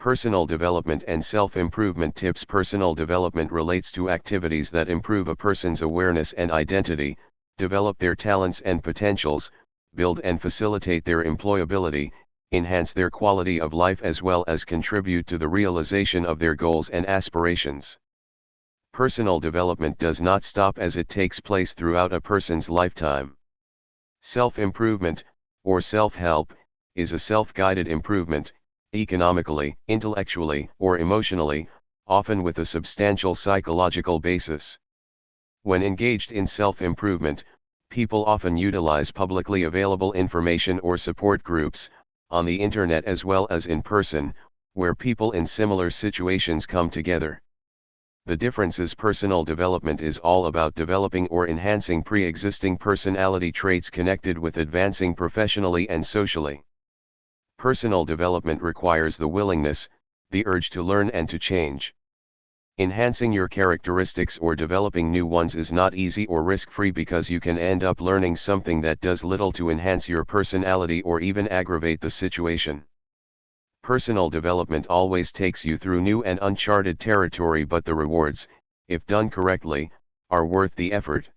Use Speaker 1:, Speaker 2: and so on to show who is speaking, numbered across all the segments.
Speaker 1: Personal development and self-improvement tips. Personal development relates to activities that improve a person's awareness and identity, develop their talents and potentials, build and facilitate their employability, enhance their quality of life, as well as contribute to the realization of their goals and aspirations. Personal development does not stop as it takes place throughout a person's lifetime. Self-improvement, or self-help, is a self-guided improvement, economically, intellectually, or emotionally, often with a substantial psychological basis. When engaged in self-improvement, people often utilize publicly available information or support groups, on the internet as well as in person, where people in similar situations come together. The difference is personal development is all about developing or enhancing pre-existing personality traits connected with advancing professionally and socially. Personal development requires the willingness, the urge to learn and to change. Enhancing your characteristics or developing new ones is not easy or risk-free because you can end up learning something that does little to enhance your personality or even aggravate the situation. Personal development always takes you through new and uncharted territory, but the rewards, if done correctly, are worth the effort.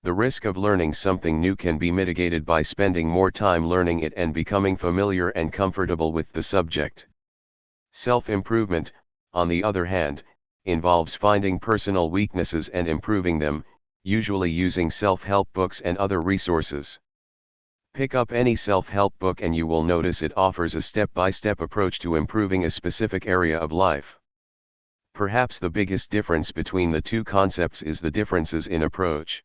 Speaker 1: The risk of learning something new can be mitigated by spending more time learning it and becoming familiar and comfortable with the subject. Self-improvement, on the other hand, involves finding personal weaknesses and improving them, usually using self-help books and other resources. Pick up any self-help book and you will notice it offers a step-by-step approach to improving a specific area of life. Perhaps the biggest difference between the two concepts is the differences in approach.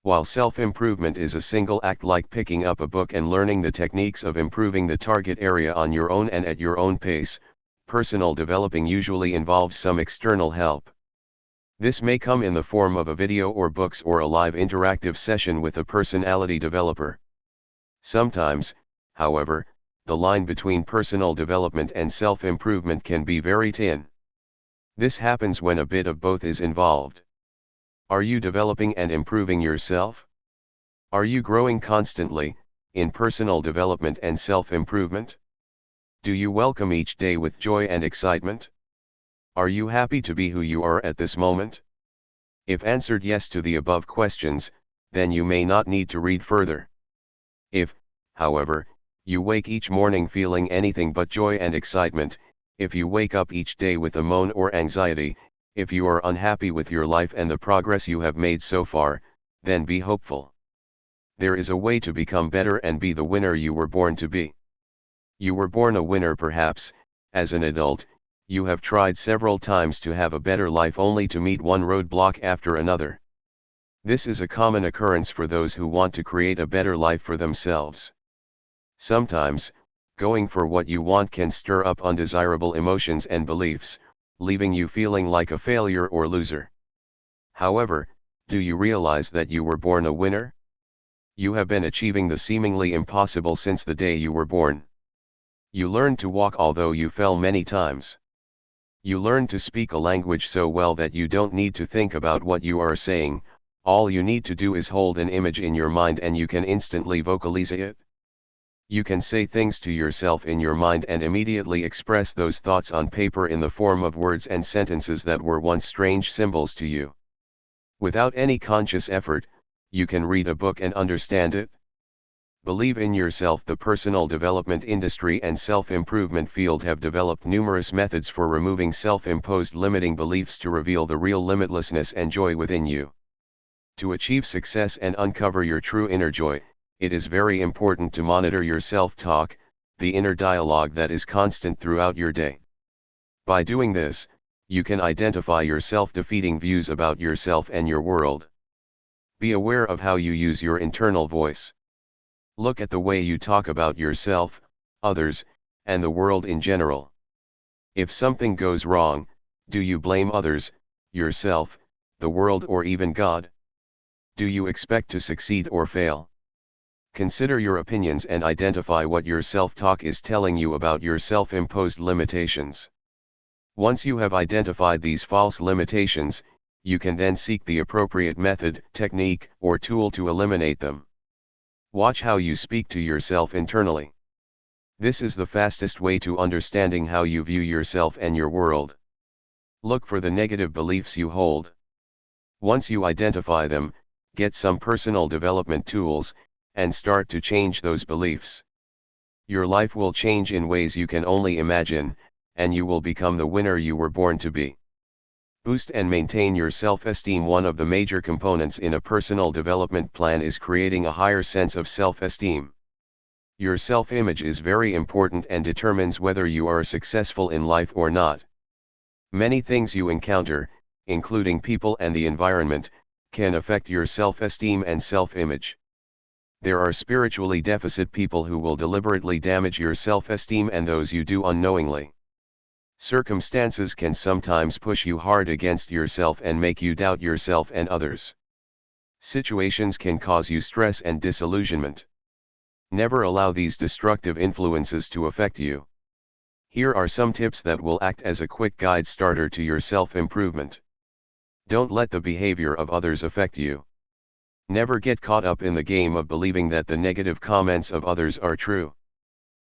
Speaker 1: While self-improvement is a single act like picking up a book and learning the techniques of improving the target area on your own and at your own pace, personal developing usually involves some external help. This may come in the form of a video or books or a live interactive session with a personality developer. Sometimes, however, the line between personal development and self-improvement can be very thin. This happens when a bit of both is involved. Are you developing and improving yourself? Are you growing constantly, in personal development and self-improvement? Do you welcome each day with joy and excitement? Are you happy to be who you are at this moment? If answered yes to the above questions, then you may not need to read further. If, however, you wake each morning feeling anything but joy and excitement, if you wake up each day with a moan or anxiety, if you are unhappy with your life and the progress you have made so far, then be hopeful. There is a way to become better and be the winner you were born to be. You were born a winner perhaps, as an adult, you have tried several times to have a better life only to meet one roadblock after another. This is a common occurrence for those who want to create a better life for themselves. Sometimes, going for what you want can stir up undesirable emotions and beliefs, leaving you feeling like a failure or loser. However, do you realize that you were born a winner? You have been achieving the seemingly impossible since the day you were born. You learned to walk although you fell many times. You learned to speak a language so well that you don't need to think about what you are saying, all you need to do is hold an image in your mind and you can instantly vocalize it. You can say things to yourself in your mind and immediately express those thoughts on paper in the form of words and sentences that were once strange symbols to you. Without any conscious effort, you can read a book and understand it. Believe in yourself. The personal development industry and self-improvement field have developed numerous methods for removing self-imposed limiting beliefs to reveal the real limitlessness and joy within you. To achieve success and uncover your true inner joy, it is very important to monitor your self-talk, the inner dialogue that is constant throughout your day. By doing this, you can identify your self-defeating views about yourself and your world. Be aware of how you use your internal voice. Look at the way you talk about yourself, others, and the world in general. If something goes wrong, do you blame others, yourself, the world, or even God? Do you expect to succeed or fail? Consider your opinions and identify what your self-talk is telling you about your self-imposed limitations. Once you have identified these false limitations, you can then seek the appropriate method, technique, or tool to eliminate them. Watch how you speak to yourself internally. This is the fastest way to understanding how you view yourself and your world. Look for the negative beliefs you hold. Once you identify them, get some personal development tools, and start to change those beliefs. Your life will change in ways you can only imagine, and you will become the winner you were born to be. Boost and maintain your self-esteem. One of the major components in a personal development plan is creating a higher sense of self-esteem. Your self-image is very important and determines whether you are successful in life or not. Many things you encounter, including people and the environment, can affect your self-esteem and self-image. There are spiritually deficit people who will deliberately damage your self-esteem, and those you do unknowingly. Circumstances can sometimes push you hard against yourself and make you doubt yourself and others. Situations can cause you stress and disillusionment. Never allow these destructive influences to affect you. Here are some tips that will act as a quick guide starter to your self-improvement. Don't let the behavior of others affect you. Never get caught up in the game of believing that the negative comments of others are true.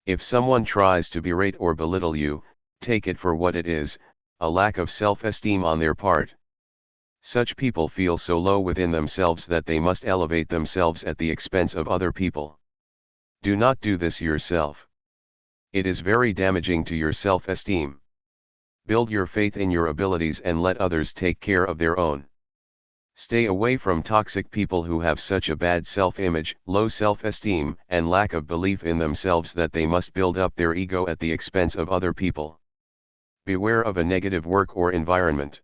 Speaker 1: If someone tries to berate or belittle you, take it for what it is, a lack of self-esteem on their part. Such people feel so low within themselves that they must elevate themselves at the expense of other people. Do not do this yourself. It is very damaging to your self-esteem. Build your faith in your abilities and let others take care of their own. Stay away from toxic people who have such a bad self-image, low self-esteem, and lack of belief in themselves that they must build up their ego at the expense of other people. Beware of a negative work or environment.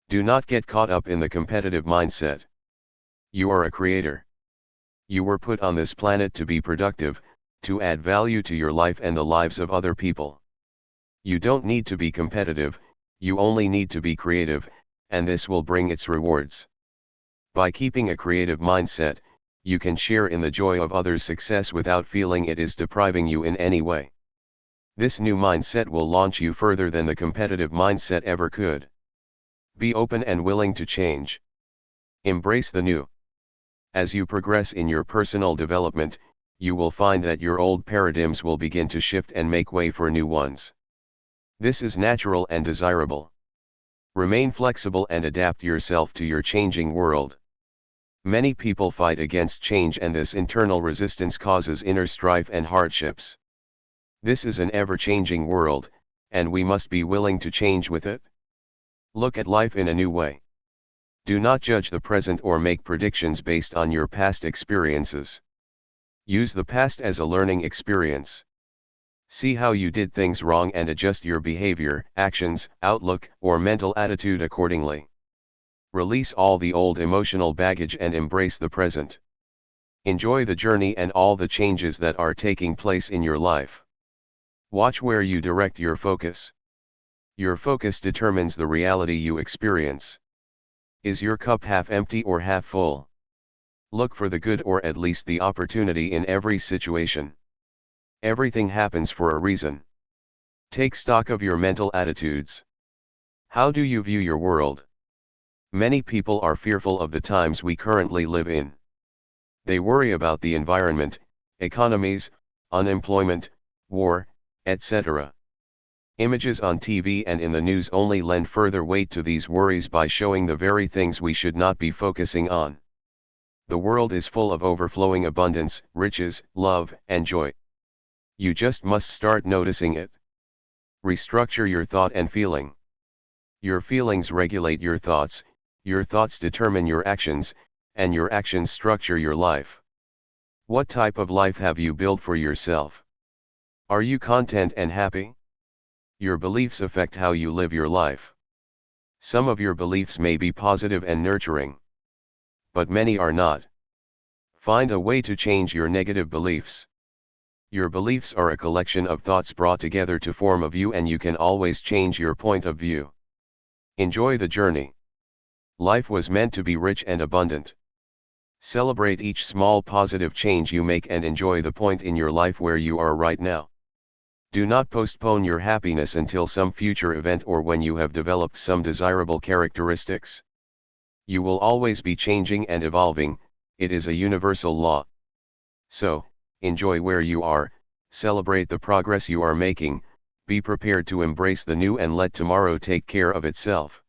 Speaker 1: Do not get caught up in the competitive mindset. You are a creator. You were put on this planet to be productive, to add value to your life and the lives of other people. You don't need to be competitive, you only need to be creative, and this will bring its rewards. By keeping a creative mindset, you can share in the joy of others' success without feeling it is depriving you in any way. This new mindset will launch you further than the competitive mindset ever could. Be open and willing to change. Embrace the new. As you progress in your personal development, you will find that your old paradigms will begin to shift and make way for new ones. This is natural and desirable. Remain flexible and adapt yourself to your changing world. Many people fight against change, and this internal resistance causes inner strife and hardships. This is an ever-changing world, and we must be willing to change with it. Look at life in a new way. Do not judge the present or make predictions based on your past experiences. Use the past as a learning experience. See how you did things wrong and adjust your behavior, actions, outlook, or mental attitude accordingly. Release all the old emotional baggage and embrace the present. Enjoy the journey and all the changes that are taking place in your life. Watch where you direct your focus. Your focus determines the reality you experience. Is your cup half empty or half full? Look for the good, or at least the opportunity, in every situation. Everything happens for a reason. Take stock of your mental attitudes. How do you view your world? Many people are fearful of the times we currently live in. They worry about the environment, economies, unemployment, war, etc. Images on TV and in the news only lend further weight to these worries by showing the very things we should not be focusing on. The world is full of overflowing abundance, riches, love, and joy. You just must start noticing it. Restructure your thought and feeling. Your feelings regulate your thoughts determine your actions, and your actions structure your life. What type of life have you built for yourself? Are you content and happy? Your beliefs affect how you live your life. Some of your beliefs may be positive and nurturing, but many are not. Find a way to change your negative beliefs. Your beliefs are a collection of thoughts brought together to form a view, and you can always change your point of view. Enjoy the journey. Life was meant to be rich and abundant. Celebrate each small positive change you make and enjoy the point in your life where you are right now. Do not postpone your happiness until some future event or when you have developed some desirable characteristics. You will always be changing and evolving, it is a universal law. So, enjoy where you are, Celebrate the progress you are making, be prepared to embrace the new and let tomorrow take care of itself.